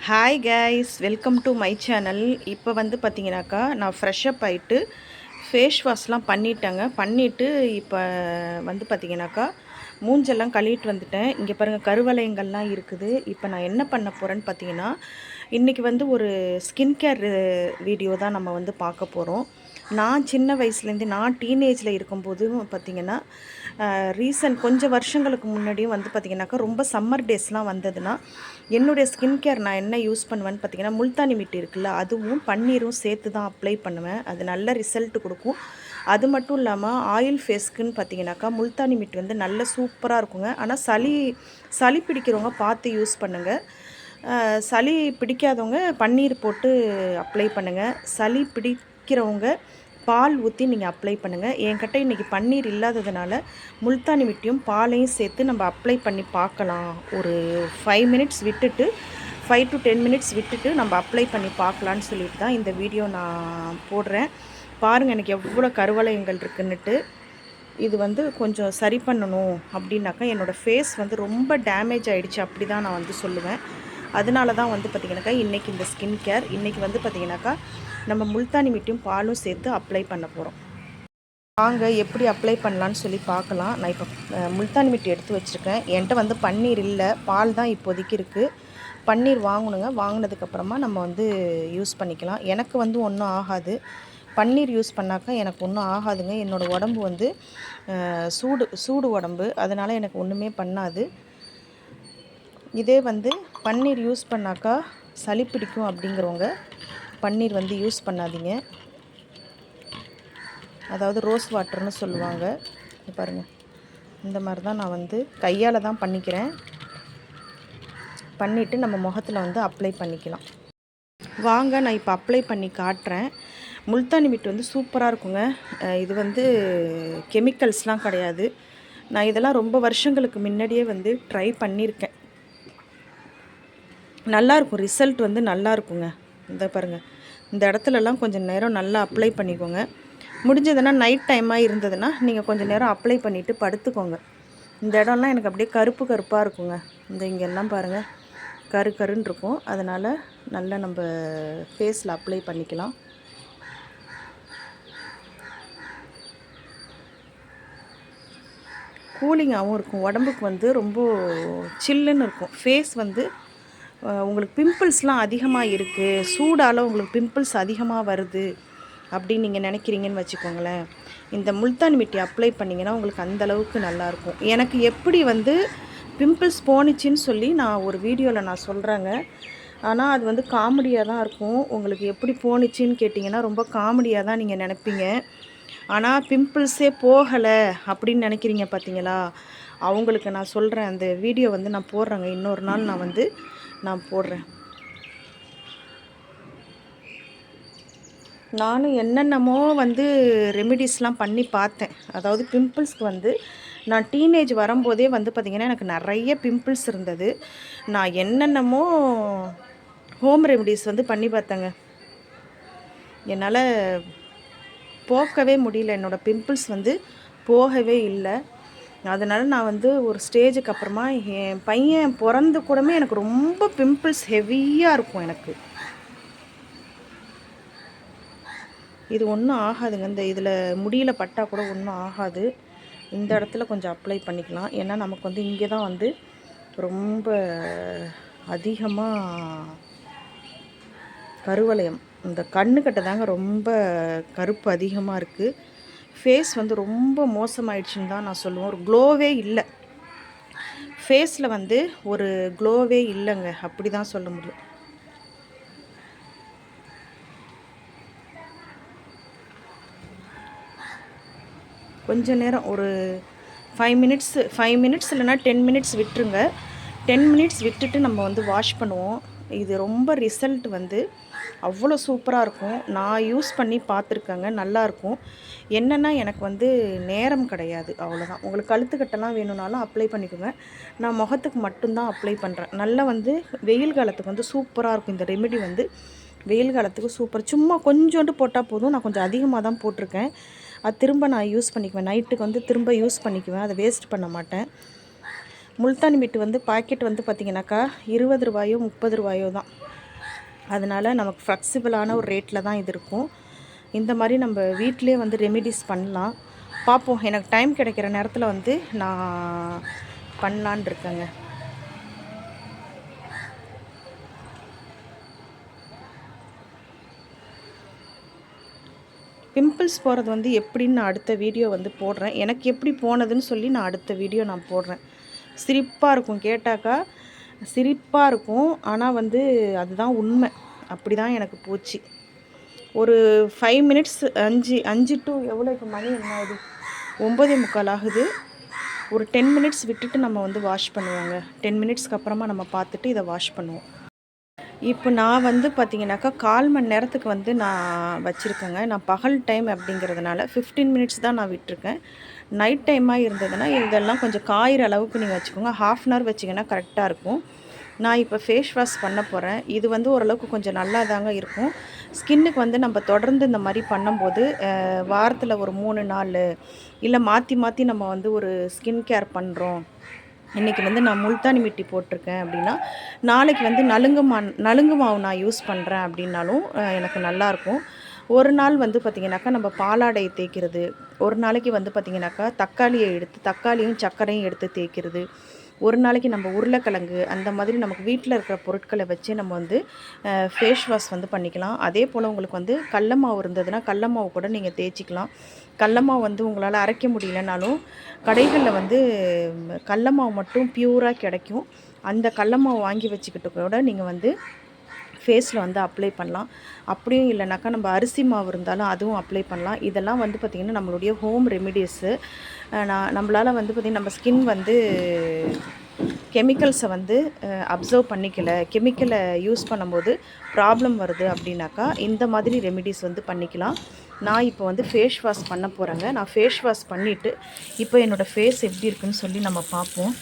Hi guys, welcome to my channel. இப்போ வந்து பார்த்தீங்கன்னாக்கா நான் ஃப்ரெஷ்அப் ஆகிட்டு ஃபேஸ் வாஷ்லாம் பண்ணிவிட்டு இப்போ வந்து பார்த்தீங்கன்னாக்கா மூஞ்செல்லாம் கழுவிட்டு வந்துட்டேன். இங்கே பாருங்கள், கருவளையங்கள்லாம் இருக்குது. இப்போ நான் என்ன பண்ண போகிறேன்னு பார்த்தீங்கன்னா, இன்றைக்கி வந்து ஒரு ஸ்கின் கேர் வீடியோ தான் நம்ம வந்து பார்க்க போகிறோம். நான் சின்ன வயசுலேருந்து நான் டீனேஜில் இருக்கும்போது பார்த்திங்கன்னா, கொஞ்சம் வருஷங்களுக்கு முன்னாடியும் வந்து பார்த்திங்கனாக்கா ரொம்ப சம்மர் டேஸ்லாம் வந்ததுன்னா என்னுடைய ஸ்கின் கேர் நான் என்ன யூஸ் பண்ணுவேன்னு பார்த்திங்கன்னா, முல்தானி மிட்டி இருக்குல்ல, அதுவும் பன்னீரும் சேர்த்து தான் அப்ளை பண்ணுவேன். அது நல்ல ரிசல்ட் கொடுக்கும். அது மட்டும் இல்லாமல் ஆயில் ஃபேஸ்க்குன்னு பார்த்திங்கனாக்கா முல்தானி மிட்டி வந்து நல்ல சூப்பராக இருக்குங்க. ஆனால் சளி பிடிக்கிறவங்க பார்த்து யூஸ் பண்ணுங்கள். சளி பிடிக்காதவங்க பன்னீர் போட்டு அப்ளை பண்ணுங்கள். சளி பிடிக்கிறவங்க பால் ஊற்றி நீங்கள் அப்ளை பண்ணுங்கள். என்கிட்ட இன்றைக்கி பன்னீர் இல்லாததுனால முல்தானி மிட்டியும் பாலையும் சேர்த்து நம்ம அப்ளை பண்ணி பார்க்கலாம். ஒரு 5 மினிட்ஸ் விட்டுட்டு 5 to 10 மினிட்ஸ் விட்டுட்டு நம்ம அப்ளை பண்ணி பார்க்கலான்னு சொல்லிட்டு தான் இந்த வீடியோ நான் போடுறேன். பாருங்கள் எனக்கு எவ்வளோ கருவளையங்கள் இருக்குன்னுட்டு. இது வந்து கொஞ்சம் சரி பண்ணணும் அப்படின்னாக்கா, என்னோடய ஃபேஸ் வந்து ரொம்ப டேமேஜ் ஆகிடுச்சு அப்படி தான் நான் வந்து சொல்லுவேன். அதனால தான் வந்து பார்த்திங்கனாக்கா இன்றைக்கி இந்த ஸ்கின் கேர் இன்றைக்கி வந்து பார்த்திங்கனாக்கா நம்ம முல்தானி மிட்டியும் பாலும் சேர்த்து அப்ளை பண்ண போகிறோம். வாங்க எப்படி அப்ளை பண்ணலான்னு சொல்லி பார்க்கலாம். நான் இப்போ முல்தானி மிட்டி எடுத்து வச்சுருக்கேன். என்கிட்ட வந்து பன்னீர் இல்லை, பால் தான் இப்போதைக்கு இருக்குது. பன்னீர் வாங்கணுங்க. வாங்கினதுக்கப்புறமா நம்ம வந்து யூஸ் பண்ணிக்கலாம். எனக்கு வந்து ஒன்றும் ஆகாது. பன்னீர் யூஸ் பண்ணாக்கா எனக்கு ஒன்றும் ஆகாதுங்க. என்னோடய உடம்பு வந்து சூடு உடம்பு, அதனால் எனக்கு ஒன்றுமே பண்ணாது. இதே வந்து பன்னீர் யூஸ் பண்ணாக்கா சளி பிடிக்கும் அப்படிங்கிறவங்க பன்னீர் வந்து யூஸ் பண்ணாதீங்க. அதாவது ரோஸ் வாட்டர்னு சொல்லுவாங்க. பாருங்கள், இந்த மாதிரி தான் நான் வந்து கையால் தான் பண்ணிக்கிறேன். பண்ணிவிட்டு நம்ம முகத்தில் வந்து அப்ளை பண்ணிக்கலாம். வாங்க நான் இப்போ அப்ளை பண்ணி காட்டுறேன். முல்தானி மிட்டி வந்து சூப்பராக இருக்குங்க. இது வந்து கெமிக்கல்ஸ்லாம் கிடையாது. நான் இதெல்லாம் ரொம்ப வருஷங்களுக்கு முன்னாடியே வந்து ட்ரை பண்ணியிருக்கேன். நல்லாயிருக்கும், ரிசல்ட் வந்து நல்லாயிருக்குங்க. இந்த பாருங்கள், இந்த இடத்துலலாம் கொஞ்சம் நேரம் நல்லா அப்ளை பண்ணிக்கோங்க. முடிஞ்சதுன்னா நைட் டைமாக இருந்ததுன்னா நீங்கள் கொஞ்சம் நேரம் அப்ளை பண்ணிவிட்டு படுத்துக்கோங்க. இந்த இடம்லாம் எனக்கு அப்படியே கருப்பாக இருக்குங்க. இங்கெல்லாம் பாருங்கள், கருன்னு இருக்கும். அதனால் நல்லா நம்ம ஃபேஸில் அப்ளை பண்ணிக்கலாம். கூலிங்காகவும் இருக்கும். உடம்புக்கு வந்து ரொம்ப சில்லுன்னு இருக்கும். ஃபேஸ் வந்து உங்களுக்கு பிம்பிள்ஸ்லாம் அதிகமாக இருக்குது, சூடால் உங்களுக்கு பிம்பிள்ஸ் அதிகமாக வருது அப்படின்னு நீங்கள் நினைக்கிறீங்கன்னு வச்சுக்கோங்களேன், இந்த முல்தானி மிட்டி அப்ளை பண்ணிங்கன்னா உங்களுக்கு அந்தளவுக்கு நல்லாயிருக்கும். எனக்கு எப்படி வந்து பிம்பிள்ஸ் போணுச்சின்னு சொல்லி நான் ஒரு வீடியோவில் நான் சொல்கிறேங்க. ஆனால் அது வந்து காமெடியாக தான் இருக்கும். உங்களுக்கு எப்படி போணுச்சின்னு கேட்டிங்கன்னா ரொம்ப காமெடியாக தான் நீங்கள் நினைப்பீங்க. ஆனால் பிம்பிள்ஸே போகலை அப்படின்னு நினைக்கிறீங்க பார்த்தீங்களா, அவங்களுக்கு நான் சொல்கிறேன். அந்த வீடியோ வந்து நான் போடுறேங்க. இன்னொரு நாள் நான் போடுறேன். நானும் என்னென்னமோ வந்து ரெமிடிஸ்லாம் பண்ணி பார்த்தேன். அதாவது பிம்பிள்ஸ்க்கு வந்து நான் டீனேஜ் வரும்போதே வந்து பார்த்திங்கன்னா எனக்கு நிறைய பிம்பிள்ஸ் இருந்தது. நான் என்னென்னமோ ஹோம் ரெமிடிஸ் வந்து பண்ணி பார்த்தேங்க. என்னால் போக்கவே முடியல. என்னோடய பிம்பிள்ஸ் வந்து போகவே இல்லை. அதனால் நான் வந்து ஒரு ஸ்டேஜுக்கு அப்புறமா என் பையன் பிறந்து கூடமே எனக்கு ரொம்ப பிம்பிள்ஸ் ஹெவியாக இருக்கும். எனக்கு இது ஒன்றும் ஆகாதுங்க. இந்த இதில் முடியல பட்டால் கூட ஒன்றும் ஆகாது. இந்த இடத்துல கொஞ்சம் அப்ளை பண்ணிக்கலாம். ஏன்னா நமக்கு வந்து இங்கே தான் வந்து ரொம்ப அதிகமாக கருவளையம், இந்த கண்ணுக்கிட்ட தாங்க ரொம்ப கருப்பு அதிகமாக இருக்குது. ஃபேஸ் வந்து ரொம்ப மோசமாயிடுச்சுன்னு தான் நான் சொல்லுவேன். ஒரு க்ளோவே இல்லை ஃபேஸில், வந்து ஒரு க்ளோவே இல்லைங்க, அப்படி தான் சொல்ல முடியும். கொஞ்ச நேரம் ஒரு 5 மினிட்ஸ் இல்லைனா 10 மினிட்ஸ் விட்டுருங்க. 10 மினிட்ஸ் விட்டுட்டு நம்ம வந்து வாஷ் பண்ணுவோம். இது ரொம்ப ரிசல்ட் வந்து அவ்வளோ சூப்பராக இருக்கும். நான் யூஸ் பண்ணி பார்த்துருக்கேங்க, நல்லாயிருக்கும். என்னென்னா எனக்கு வந்து நேரம் கிடையாது, அவ்வளோதான். உங்களுக்கு கழுத்துக்கட்டெல்லாம் வேணும்னாலும் அப்ளை பண்ணிக்கோங்க. நான் முகத்துக்கு மட்டும்தான் அப்ளை பண்ணுறேன். நல்லா வந்து வெயில் காலத்துக்கு வந்து சூப்பராக இருக்கும். இந்த ரெமெடி வந்து வெயில் காலத்துக்கு சூப்பர். சும்மா கொஞ்சோண்டு போட்டால் போதும். நான் கொஞ்சம் அதிகமாக தான் போட்டிருக்கேன். அது திரும்ப நான் யூஸ் பண்ணிக்குவேன். நைட்டுக்கு வந்து திரும்ப யூஸ் பண்ணிக்குவேன். அதை வேஸ்ட் பண்ண மாட்டேன். முல்தானி மிட்டி வந்து பாக்கெட் வந்து பார்த்திங்கனாக்கா 20 ரூபாயோ 30 ரூபாயோ தான். அதனால் நமக்கு ஃப்ளெக்சிபிளான ஒரு ரேட்டில் தான் இது இருக்கும். இந்த மாதிரி நம்ம வீட்டிலே வந்து ரெமிடிஸ் பண்ணலாம். பார்ப்போம், எனக்கு டைம் கிடைக்கிற நேரத்தில் வந்து நான் பண்ணலான் இருக்கேங்க. பிம்பிள்ஸ் போகிறது வந்து எப்படின்னு நான் அடுத்த வீடியோ வந்து போடுறேன். எனக்கு எப்படி போனதுன்னு சொல்லி நான் அடுத்த வீடியோ நான் போடுறேன். சிரிப்பாக இருக்கும், கேட்டாக்கா சிரிப்பாக இருக்கும். ஆனால் வந்து அதுதான் உண்மை. அப்படி தான் எனக்கு போச்சு. ஒரு 5 மினிட்ஸ் 5 டு எவ்வளோ, இப்போ மணி என்ன ஆகுது, 9:45 ஆகுது. ஒரு 10 மினிட்ஸ் விட்டுட்டு நம்ம வந்து வாஷ் பண்ணுவோங்க. 10 மினிட்ஸ்க்கு அப்புறமா நம்ம பார்த்துட்டு இதை வாஷ் பண்ணுவோம். இப்போ நான் வந்து பார்த்திங்கனாக்கா 1/4 மணி நேரத்துக்கு வந்து நான் வச்சுருக்கேங்க. நான் பகல் டைம் அப்படிங்கிறதுனால 15 மினிட்ஸ் தான் நான் விட்டுருக்கேன். நைட் டைமாக இருந்ததுன்னா இதெல்லாம் கொஞ்சம் காயிற அளவுக்கு நீங்கள் வச்சுக்கோங்க. 1/2 அன் ஹவர் வச்சிங்கன்னா கரெக்டாக இருக்கும். நான் இப்போ ஃபேஸ் வாஷ் பண்ண போகிறேன். இது வந்து ஓரளவுக்கு கொஞ்சம் நல்லா தாங்க இருக்கும். ஸ்கின்னுக்கு வந்து நம்ம தொடர்ந்து இந்த மாதிரி பண்ணும்போது வாரத்தில் ஒரு 3 நாள் இல்லை மாற்றி மாற்றி நம்ம வந்து ஒரு ஸ்கின் கேர் பண்ணுறோம். இன்றைக்கி வந்து நான் முல்தானி மிட்டி போட்டிருக்கேன் அப்படின்னா, நாளைக்கு வந்து நலுங்கு மாவு நான் யூஸ் பண்ணுறேன் அப்படின்னாலும் எனக்கு நல்லாயிருக்கும். ஒரு நாள் வந்து பார்த்திங்கனாக்கா நம்ம பாலாடை தேய்க்கிறது, ஒரு நாளைக்கு வந்து பார்த்திங்கனாக்கா தக்காளியும் சர்க்கரையும் எடுத்து தேய்க்கிறது, ஒரு நாளைக்கு நம்ம உருளைக்கிழங்கு, அந்த மாதிரி நமக்கு வீட்டில் இருக்கிற பொருட்களை வச்சு நம்ம வந்து ஃபேஸ் வாஷ் வந்து பண்ணிக்கலாம். அதே போல் உங்களுக்கு வந்து கடல மாவு இருந்ததுன்னா கடல மாவு கூட நீங்கள் தேய்ச்சிக்கலாம். கடல மாவு வந்து உங்களால் அரைக்க முடியலனாலும் கடைகளில் வந்து கடல மாவு மட்டும் பியூராக கிடைக்கும். அந்த கடல மாவு வாங்கி வச்சுக்கிட்டு கூட நீங்கள் வந்து ஃபேஸில் வந்து அப்ளை பண்ணலாம். அப்படியும் இல்லைனாக்கா நம்ம அரிசி மாவு இருந்தாலும் அதுவும் அப்ளை பண்ணலாம். இதெல்லாம் வந்து பார்த்திங்கன்னா நம்மளுடைய ஹோம் ரெமிடிஸு. நம்மளால் வந்து பார்த்திங்கன்னா நம்ம ஸ்கின் வந்து கெமிக்கல்ஸை வந்து அப்சர்வ் பண்ணிக்கல, கெமிக்கலை யூஸ் பண்ணும்போது ப்ராப்ளம் வருது அப்படின்னாக்கா இந்த மாதிரி ரெமிடிஸ் வந்து பண்ணிக்கலாம். நான் இப்போ வந்து ஃபேஸ் வாஷ் பண்ண போகிறேங்க. நான் ஃபேஸ் வாஷ் பண்ணிவிட்டு இப்போ என்னோடய ஃபேஸ் எப்படி இருக்குன்னு சொல்லி நம்ம பார்ப்போம்.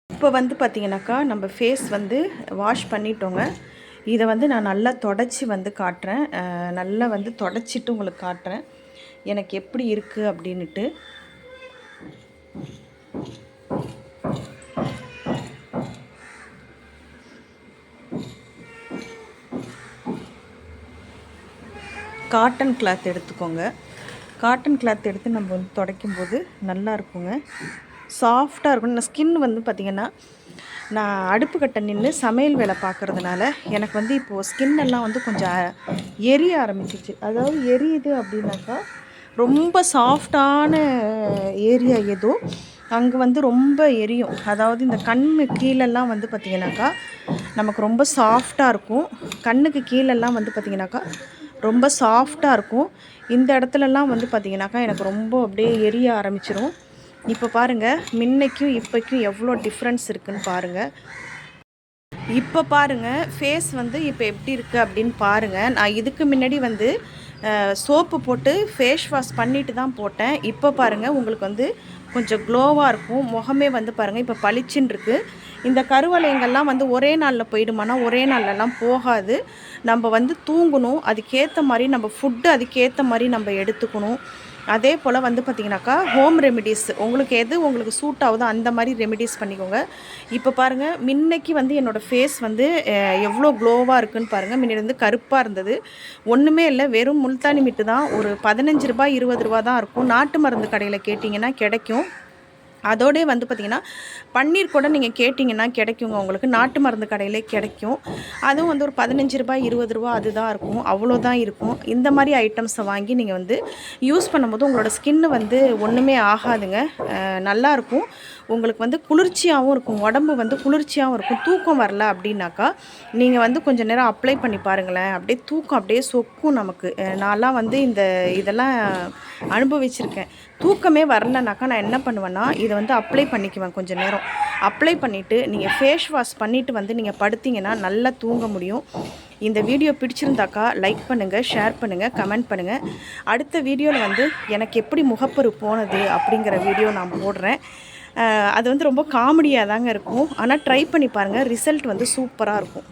இப்போ வந்து பார்த்திங்கனாக்கா நம்ம ஃபேஸ் வந்து வாஷ் பண்ணிட்டோங்க. இதை வந்து நான் நல்லா தொடச்சி வந்து காட்டுறேன். நல்லா வந்து தொடச்சிட்டு உங்களுக்கு காட்டுறேன் எனக்கு எப்படி இருக்குது அப்படின்ட்டு. காட்டன் கிளாத் எடுத்துக்கோங்க. காட்டன் கிளாத் எடுத்து நம்ம வந்து துடைக்கும்போது நல்லா இருக்குங்க, சாஃப்டாக இருக்கும். நான் ஸ்கின் வந்து பார்த்திங்கன்னா நான் அடுப்பு கட்ட நின்று சமையல் வேலை பார்க்குறதுனால எனக்கு வந்து இப்போது ஸ்கின்னெல்லாம் வந்து கொஞ்சம் எரிய ஆரம்பிச்சிச்சு. அதாவது எரியுது அப்படின்னாக்கா ரொம்ப சாஃப்டான ஏரியா ஏதோ அங்கே வந்து ரொம்ப எரியும். அதாவது இந்த கண்ணு கீழெல்லாம் வந்து பார்த்திங்கனாக்கா நமக்கு ரொம்ப சாஃப்டாக இருக்கும். கண்ணுக்கு கீழெல்லாம் வந்து பார்த்திங்கனாக்கா ரொம்ப சாஃப்டாக இருக்கும். இந்த இடத்துலலாம் வந்து பார்த்திங்கனாக்கா எனக்கு ரொம்ப அப்படியே எரிய ஆரம்பிச்சிடும். இப்போ பாருங்கள், முன்னைக்கும் இப்போக்கும் எவ்வளோ டிஃப்ரென்ஸ் இருக்குதுன்னு பாருங்கள். இப்போ பாருங்கள் ஃபேஸ் வந்து இப்போ எப்படி இருக்குது அப்படின்னு பாருங்கள். நான் இதுக்கு முன்னாடி வந்து சோப்பு போட்டு ஃபேஸ் வாஷ் பண்ணிட்டு தான் போட்டேன். இப்போ பாருங்கள் உங்களுக்கு வந்து கொஞ்சம் க்ளோவாக இருக்கும். முகமே வந்து பாருங்கள் இப்போ பளிச்சுன்னு இருக்குது. இந்த கருவளையங்கள்லாம் வந்து ஒரே நாளில் போயிடுமானா ஒரே நாள்லலாம் போகாது. நம்ம வந்து தூங்கணும், அதுக்கேற்ற மாதிரி நம்ம ஃபுட்டு அதுக்கேற்ற மாதிரி நம்ம எடுத்துக்கணும். அதே போல் வந்து பார்த்திங்கனாக்கா ஹோம் ரெமிடிஸ் உங்களுக்கு சூட் ஆகுதோ அந்த மாதிரி ரெமிடிஸ் பண்ணிக்கோங்க. இப்போ பாருங்கள், முன்னைக்கு வந்து என்னோடய ஃபேஸ் வந்து எவ்வளோ க்ளோவாக இருக்குதுன்னு பாருங்கள். முன்னாடி வந்து கருப்பாக இருந்தது, ஒன்றுமே இல்லை, வெறும் முல்தானி மிட்டு தான். ஒரு 15 ரூபாய் 20 ரூபா தான் இருக்கும். நாட்டு மருந்து கடையில் கேட்டிங்கன்னா கிடைக்கும். அதோடே வந்து பார்த்திங்கன்னா பன்னீர் கூட நீங்கள் கேட்டிங்கன்னா கிடைக்குங்க, உங்களுக்கு நாட்டு மருந்து கடையிலே கிடைக்கும். அதுவும் வந்து ஒரு 15 ரூபாய் 20 ரூபா அதுதான் இருக்கும், அவ்வளோதான் இருக்கும். இந்த மாதிரி ஐட்டம்ஸை வாங்கி நீங்கள் வந்து யூஸ் பண்ணும்போது உங்களோட ஸ்கின்னு வந்து ஒன்றுமே ஆகாதுங்க, நல்லாயிருக்கும். உங்களுக்கு வந்து குளிர்ச்சியாகவும் இருக்கும், உடம்பு வந்து குளிர்ச்சியாகவும் இருக்கும். தூக்கம் வரல அப்படின்னாக்கா நீங்கள் வந்து கொஞ்சம் நேரம் அப்ளை பண்ணி பாருங்களேன், அப்படியே தூக்கம் அப்படியே சொக்கும் நமக்கு. நான்லாம் வந்து இதெல்லாம் அனுபவிச்சிருக்கேன். தூக்கமே வரலனாக்கா நான் என்ன பண்ணுவேன்னா இதை வந்து அப்ளை பண்ணிக்குவேன் கொஞ்சம் நேரம். அப்ளை பண்ணிவிட்டு நீங்கள் ஃபேஸ் வாஷ் பண்ணிவிட்டு வந்து நீங்கள் படுத்திங்கன்னா நல்லா தூங்க முடியும். இந்த வீடியோ பிடிச்சிருந்தாக்கா லைக் பண்ணுங்கள், ஷேர் பண்ணுங்கள், கமெண்ட் பண்ணுங்கள். அடுத்த வீடியோவில் வந்து எனக்கு எப்படி முகப்பரு போனது அப்படிங்கிற வீடியோ நான் போடுறேன். அது வந்து ரொம்ப காமெடியாக தாங்க இருக்கும். ஆனால் ட்ரை பண்ணி பாருங்கள், ரிசல்ட் வந்து சூப்பராக இருக்கும்.